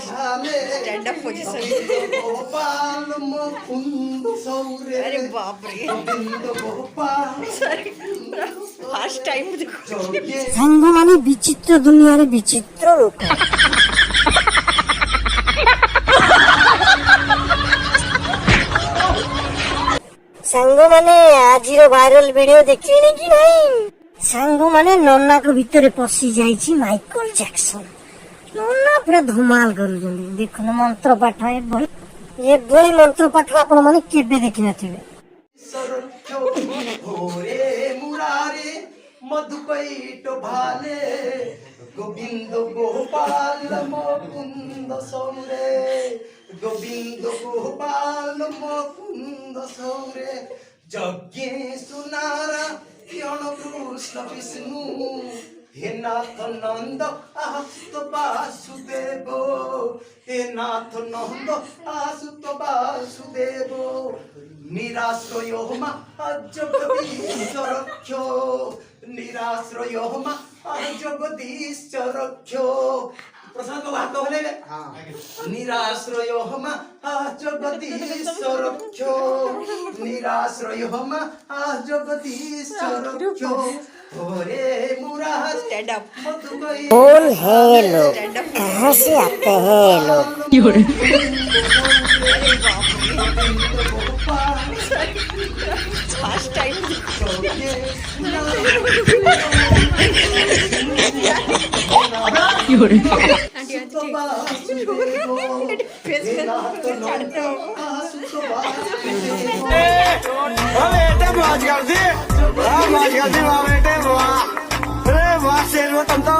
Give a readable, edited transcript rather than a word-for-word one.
Stand up position. अरे बाप रे, ফার্স্ট টাইম সাঙ্গ মানে বিচিত্র দুনিয়ার বিচিত্র লোক। ସାଙ୍ଗ ମାନେ ଆଜିର ଭାଇରାଲ ଭିଡିଓ ଦେଖିନି କି ନାହିଁ? ସାଙ୍ଗ ମାନେ ନନାଙ୍କ ଭିତରେ ପଶି ଯାଇଛି ମାଇକଲ ଜ୍ୟାକ୍ସନ। ନନା ପୁରା ଧୁମାଲ କରୁଛନ୍ତି। ଦେଖୁନ ମନ୍ତ୍ର ପାଠ, ଏଭଳି ମନ୍ତ୍ର ପାଠ ଆପଣ ମାନେ କେବେ ଦେଖିନଥିବେ। মধুকৈট ভালে গোবিন্দ গোপাল মুকুন্দ সৌরে গোবিন্দ গোপাল মুকুন্দ সৌরে যজ্ঞে সুনারা কৃষ্ণ বিষ্ণু হে নাথ নন্দ আশুত বাসুদেব হে নাথ নন্দ আশুত বাসুদেব নিরাশ্রয় মা জগদীশ রক্ষ নিরাশ্রয় মা জগদীশ রক্ষ প্রসঙ্গ ভাগ হলে নিরাশ্রয় মা জগদীশ রক্ষ নিরাশ্রয় মা জগদীশ রক্ষ ওরে মুরাদ स्टैंड अप। कौन है ये लोग, कहाँ से आते हैं ये लोग? ফার্স্ট টাইম मौज कर दी वाह बेटे वाह। अरे वाह शेर वो तुम तो